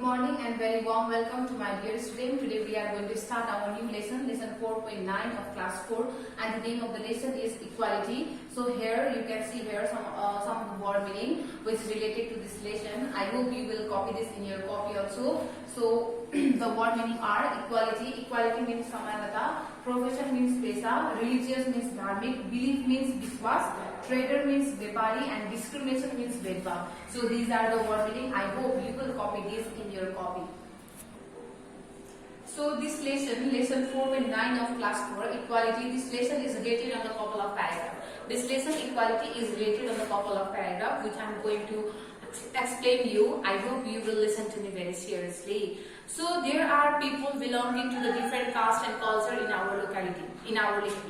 morning and very warm welcome to my dear student. Today we are going to start our new lesson, lesson 4.9 of class 4, and the name of the lesson is equality. So here you can see here some of the word meaning which is related to this lesson. I hope you will copy this in your copy also. So the word meaning are equality. Equality means samanata, profession means pesa, religious means dharmic, belief means viswas, trader means vyapari, and discrimination means vedbhav. So these are the word meaning. I hope you will copy this in your copy. So this lesson 4.9 of class 4, equality, this lesson is related on a couple of paragraphs. This lesson equality is related on a couple of paragraphs which I am going to explain you. I hope you will listen to me very seriously. So there are people belonging to the different caste and culture in our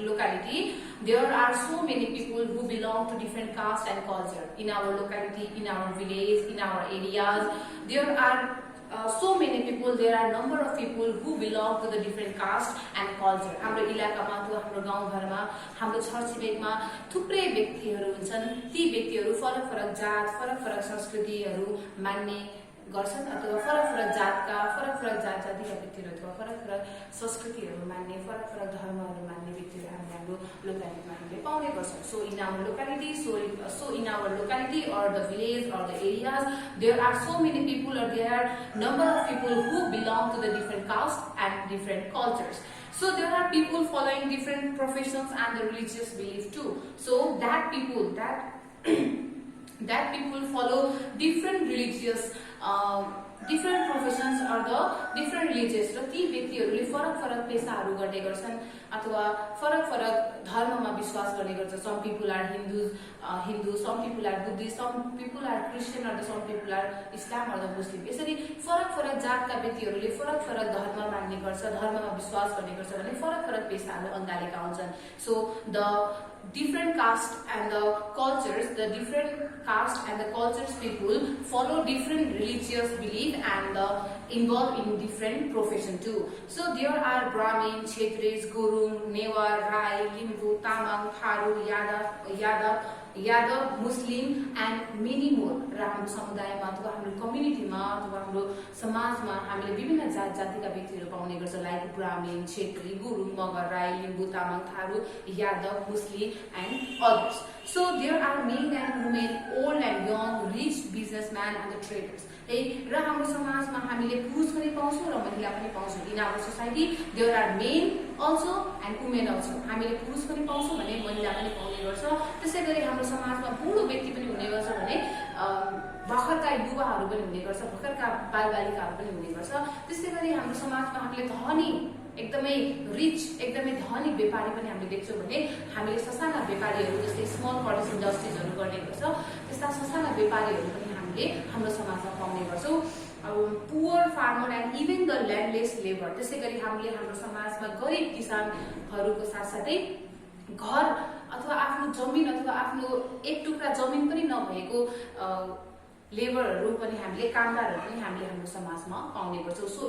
locality. There are so many people who belong to different caste and culture in our locality, in our village, in our areas. There are so many people, there are number of people who belong to the different caste and culture. हाम्रो इलाकामा अथवा हाम्रो गाउँघरमा हाम्रो छरछिमेकमा थुप्रै व्यक्तिहरू हुन्छन्. ती व्यक्तिहरू फरक फरक जात, फरक फरक संस्कृतिहरू मान्ने गर्छन् अथवा फरक फरक जातका, फरक फरक जात जातिका व्यक्तिहरू अथवा फरक फरक संस्कृतिहरू मान्ने, फरक फरक धर्महरू मान्ने व्यक्तिहरू हाम्रो लोकालिटीमा हामीले पाउने गर्छौं. So in our locality or the village or the areas, there are so many people, or there are number of people who belong to the different castes and different cultures. So there are people following different professions and the religious belief too. So that people follow different religious different professions or the different religions. र ती व्यक्तिहरूले फरक फरक पेशाहरू गर्ने गर्छन् अथवा फरक फरक धर्ममा विश्वास गर्ने गर्छन्. Some people are Hindu, some people are Buddhist, some people are Christian, or some people are Islam or the Muslim. यसरी फरक फरक जातका व्यक्तिहरूले फरक फरक धर्म मान्ने गर्छ, धर्ममा विश्वास गर्ने गर्छ भने फरक फरक पेशाहरू अँगालेका हुन्छन्. So the different caste and the cultures, people follow different religious belief and involved in different profession too. So there are Brahmin, Kshetris, Gurung, Newar, Rai, Limbu, Tamang, Tharu, Yadav, Muslim, and many more. र हाम्रो समुदायमा अथवा हाम्रो कम्युनिटीमा अथवा हाम्रो समाजमा हामीले विभिन्न जात जातिका व्यक्तिहरू पाउने गर्छ, like Brahmin, Chhetri, Gurung, Magar, Rai, Limbu, Tamang, Tharu, Yadav, Muslim, and others. So there are men and women, old and young, rich businessmen and the traders. र हाम्रो समाजमा हामीले पुरुष पनि पाउँछौँ र महिला पनि पाउँछौँ. In our society there are men also and women also. हामीले पुरुष पनि पाउँछौँ भने महिला पनि पाउने गर्छ. त्यसैगरी हाम्रो समाजमा बुढो व्यक्ति पनि हुने गर्छ भने भर्खरका युवाहरू पनि हुने गर्छ, भर्खरका बालबालिकाहरू पनि हुने गर्छ. त्यसैगरी हाम्रो समाजमा हामीले धनी, एकदमै रिच, एकदमै धनी व्यापारी पनि हामीले देख्छौँ भने हामीले ससाना व्यापारीहरू जस्तै स्मल प्रोडक्स इन्डस्ट्रिजहरू गर्ने गर्छ, त्यस्ता ससाना व्यापारीहरू पनि हामीले हाम्रो समाजमा पाउने गर्छौँ. Poor farmer and even the landless labour. त्यसैगरी हामीले हाम्रो समाजमा गरिब किसानहरूको साथसाथै घर अथवा आफ्नो जमिन अथवा आफ्नो एक टुक्रा जमिन पनि नभएको लेबरहरू पनि हामीले, कामदारहरू पनि हामीले हाम्रो समाजमा पाउने गर्छौँ. So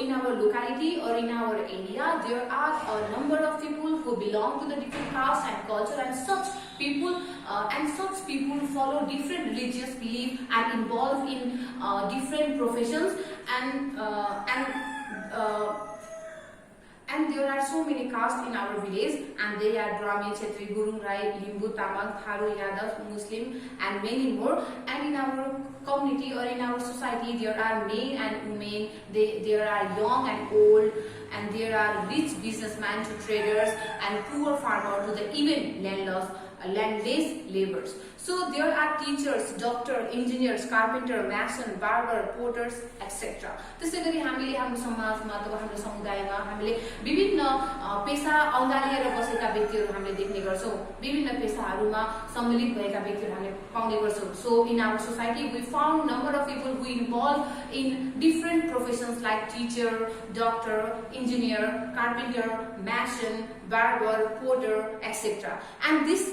in our locality or in our area, there are a number of people who belong to the different caste and culture, and such people follow different religious belief and involved in different professions, and there are so many castes in our village, and they are Brahmin, Kshetri, Gurung, Rai, Limbu, Tamang, Tharu, Yadav, Muslim, and many more. And in our community or in our society, there are men and women, there are young and old, and there are rich businessmen to traders, and poor farmer to the even landless laborers. So there are teachers, doctor, engineers, carpenter, mason, barber, porters, etc. त्यसैगरी हामीले हाम्रो समाजमा अथवा हाम्रो समुदायमा हामीले विभिन्न पेशा अँगालिएर बसेका व्यक्तिहरू हामीले देख्ने गर्छौँ, विभिन्न पेशाहरूमा सम्मिलित भएका व्यक्तिहरू हामीले पाउने गर्छौँ. So in our society we found number of people who involved in different professions like teacher, doctor, engineer, carpenter, mason, barber, porter, etc. And this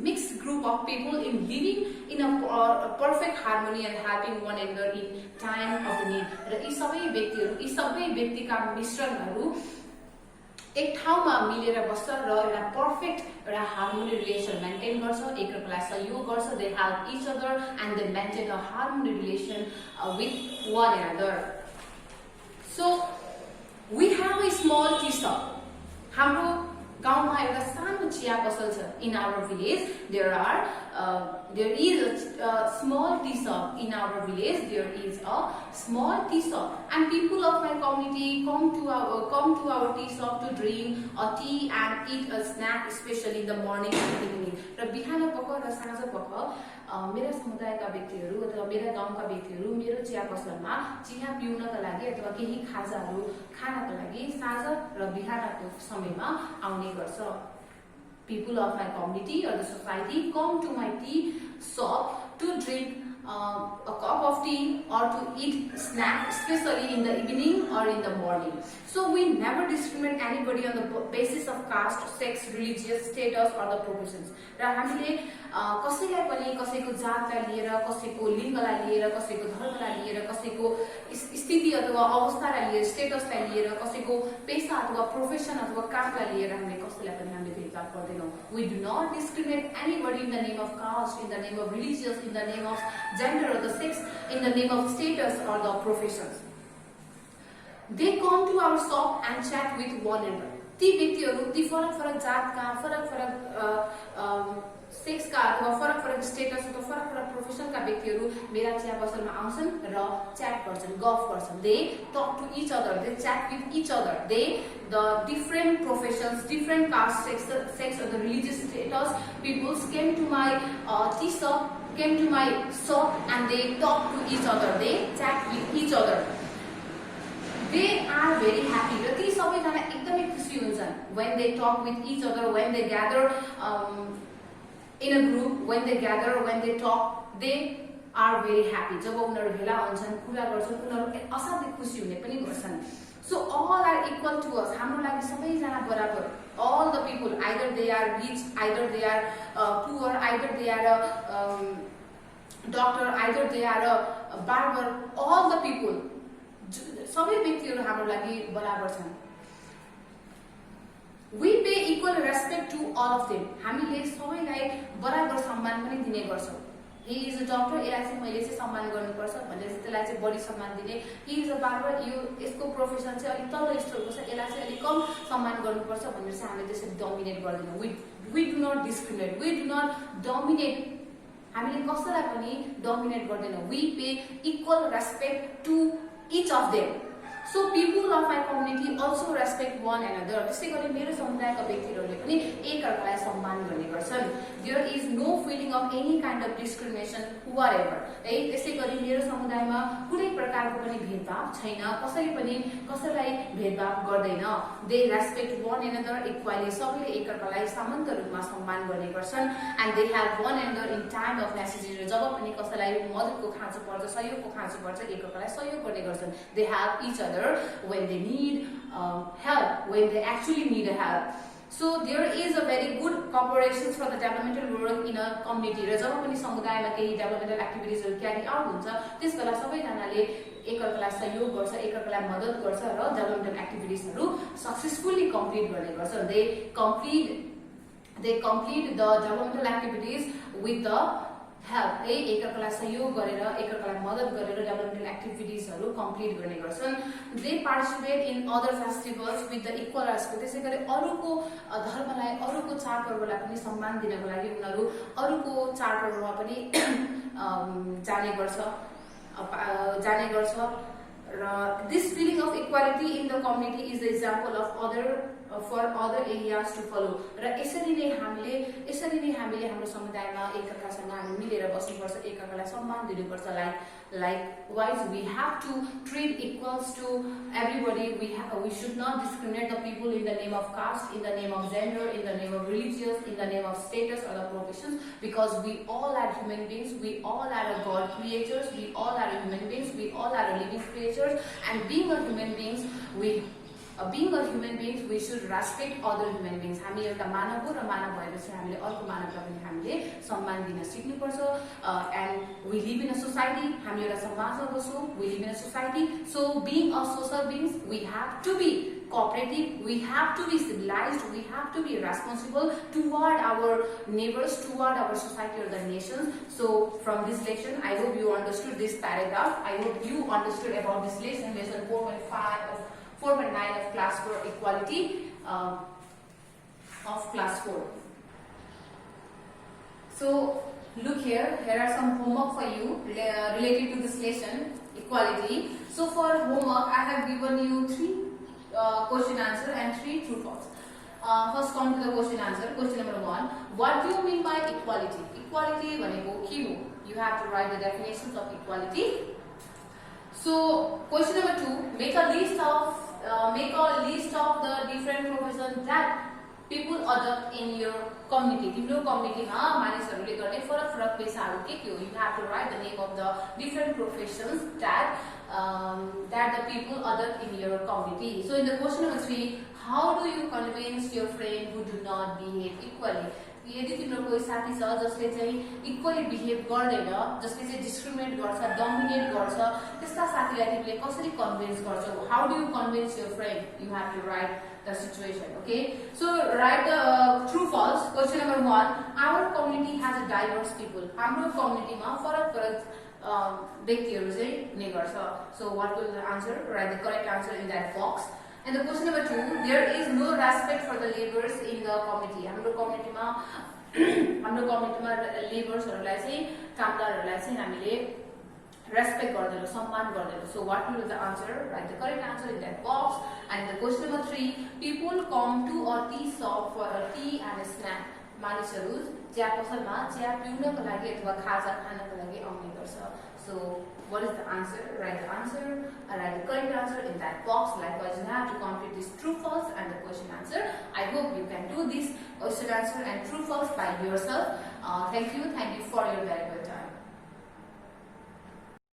mixed group of people in living in a perfect harmony and helping one another in time of the need. र यी सबै व्यक्तिका मिश्रणहरू एक ठाउँमा मिलेर बस्छ र एउटा पर्फेक्ट एउटा हार्मोनी रिलेसन मेन्टेन गर्छ, एकअर्कालाई सहयोग गर्छ. They help each other and they maintain a harmony relation with one another. So we have a small tea shop. हाम्रो गाउँमा एउटा सानो चिया पसल छ. In our village there is a small tea shop. In our village there is a small tea shop, and people of my community come to our tea shop to drink a tea and eat a snack, especially in the morning and evening. र बिहान पख र साँझ पख मेरा समुदायका व्यक्तिहरू अथवा मेरा गाउँका व्यक्तिहरू मेरो चिया पसलमा चिया पिउनका लागि अथवा केही खाजाहरू खानका लागि साँझ र बिहानको समयमा आउने गर्छ. People of my community or the society come to my tea shop to drink a cup of tea or to eat snack, especially in the evening or in the morning. So we never discriminate anybody on the basis of caste, sex, religious status or the professions. र हामीले कसैलाई पनि कसैको जातलाई लिएर, कसैको लिङ्गलाई लिएर, कसैको धर्मलाई लिएर, कसैको स्थिति अथवा अवस्थालाई लिएर, स्टेटसलाई लिएर, कसैको पेशा अथवा प्रोफेसन अथवा कामलाई लिएर हामीले कसैलाई पनि हामीले भेदभाव गर्दैनौँ. We do not discriminate anybody in the name of caste, in the name of religious, in the name of gender or the sex, in the name of status or the professions. They come to our shop and chat with one another. ती व्यक्तिहरू ती फरक जातका, फरक सेक्सका अथवा फरक status अथवा फरक प्रोफेसनका व्यक्तिहरू मेरा चिया पसलमा आउँछन् र च्याट गर्छन्, गफ गर्छन्. They talk to each other, they chat with each other. They the different professions, different caste, sex or the religious status peoples came to my tea shop, came to my shop and they talk to each other. They chat with each other. They are very happy. र ती सबैजना एकदमै खुसी हुन्छन्. When they talk with each other, when they gather in a group, when they gather, when they talk, they are very happy. जब उनीहरू भेला हुन्छन्, कुरा गर्छन्, उनीहरू असाध्यै खुसी हुने पनि गर्छन्. So all are equal to us. हाम्रो लागि सबैजना बराबर. All the people, either they are rich, either they are poor, either they are a doctor, either they are a barber. All the people, सबै व्यक्तिहरू हाम्रो लागि बराबर छन्. We pay equal respect to all of them. हामीले सबैलाई बराबर सम्मान पनि दिने गर्छौं. He is a doctor, यसलाई चाहिँ मैले चाहिँ सम्मान गर्नुपर्छ भनेर त्यसलाई चाहिँ बढी सम्मान दिने. He is a barber, यसको प्रोफेसन चाहिँ अलिक तल स्तरको छ, यसलाई चाहिँ अलिक कम सम्मान गर्नुपर्छ भनेर चाहिँ हामीले त्यसरी डोमिनेट गर्दैनौँ. We do not discriminate, we do not dominate. हामीले कसैलाई पनि डोमिनेट गर्दैनौँ. We pay equal respect to each of them. So people of my community also respect one another. त्यसै गरी मेरो समुदायका व्यक्तिहरूले पनि एकअर्कालाई सम्मान गर्ने गर्छन्. There is no feeling of any kind of discrimination whatever. है, त्यसै गरी मेरो समुदायमा कुनै प्रकारको पनि भेदभाव छैन. कसैले पनि कसैलाई भेदभाव गर्दैन. They respect one another equally. सबैले एकअर्कालाई समानता रूपमा सम्मान गर्ने गर्छन्. And they help one another in time of necessity. जब पनि कसैलाई मद्दतको खाँचो पर्छ, सहयोगको खाँचो पर्छ, एकअर्कालाई सहयोग गर्ने गर्छन्. They help each other when they need help, when they actually need help. So there is a very good cooperation for the developmental work in a community. र जब पनि समुदायमा केही डेभलपमेन्टल एक्टिभिटिजहरू क्यारी आउट हुन्छ त्यसबेला सबैजनाले एकअर्कालाई सहयोग गर्छ, एकअर्कालाई मद्दत गर्छ र डेभलपमेन्टल एक्टिभिटिजहरू सक्सेसफुली कम्प्लिट गर्ने गर्छ. They complete the developmental activities with the help. है, एकअर्कालाई सहयोग गरेर, एकअर्कालाई मद्दत गरेर डेभलपमेन्टल एक्टिभिटिजहरू कम्प्लिट गर्ने गर्छन्. They participate in other festivals with the equal respect. त्यसै गरी अरूको धर्मलाई, अरूको चाडपर्वलाई पनि सम्मान दिनको लागि उनीहरू अरूको चाडपर्वमा पनि जाने गर्छ. र this feeling of equality in the community is the example of for other areas to follow. र यसरी नै हामीले हाम्रो समुदायमा एकअर्कासँग हामी मिलेर बस्नुपर्छ, एकअर्कालाई सम्मान दिनुपर्छ. Likewise, we have to treat equals to everybody. We should not discriminate the people in the name of caste, in the name of gender, in the name of religious, in the name of status or the professions, because we all are human beings. We all are God creators. We all are human beings. We all are living creatures. And being a human beings, we being a human being, we should respect other human beings. हामी एउटा मानव हो र मानव भएपछि हामीले अर्को मानवलाई पनि हामीले सम्मान दिन सिक्नुपर्छ. And we live in a society. हामी एउटा समाजमा बस्छौँ. We live in a society. So being a social beings, we have to be cooperative, we have to be civilized, we have to be responsible toward our neighbors, toward our society or the nations. So from this lesson, I hope you understood this paragraph. I hope you understood about this lesson 4.5 of 4.9 of class 4 equality of class 4. So look here are some homework for you related to this lesson, equality. So for homework, I have given you 3 question answer and 3 true false. First come to the question answer. Question number 1. What do you mean by equality? Equality भनेको के हो? You have to write the definitions of equality. So question number 2. Make a list of the different professions that people adopt in your community. तिम्रो community मा मानिसहरूले गर्ने फरक पेशाहरू के हो? You have to write the name of the different professions that the people adopt in your community. So in the question number 3, how do you convince your friend who do not behave equally? यदि तिम्रो कोही साथी छ जसले चाहिँ equally behave गर्दैन, जसले चाहिँ डिस्क्रिमिनेट गर्छ, डोमिनेट गर्छ, त्यस्ता साथीलाई तिमीले कसरी कन्भिन्स गर्छौ? How do you convince your friend? You have to write the situation. Okay, so write the true false. Question number 1. Our community has a diverse people. हाम्रो community मा फरक व्यक्तिहरू चाहिँ हुने गर्छ. So what will the answer? Write the correct answer in that box. And the question number 2, there is no respect for the laborers in the community. हाम्रो कम्युनिटीमा लेबर्सहरूलाई चाहिँ कामदारहरूलाई चाहिँ हामीले रेस्पेक्ट गर्दैनौँ, सम्मान गर्दैनौँ. So what will be the answer? Write the correct answer in that box. And the question number 3, people come to a tea shop for a tea and a snack. मानिसहरू चिया पसलमा चिया पिउनको लागि अथवा खाजा खानको लागि आउने गर्छ. So what is the answer? Write the answer. Write the correct answer in that box. Likewise, you have to complete this true false and the question answer. I hope you can do this question answer and true false by yourself. Thank you for your valuable time.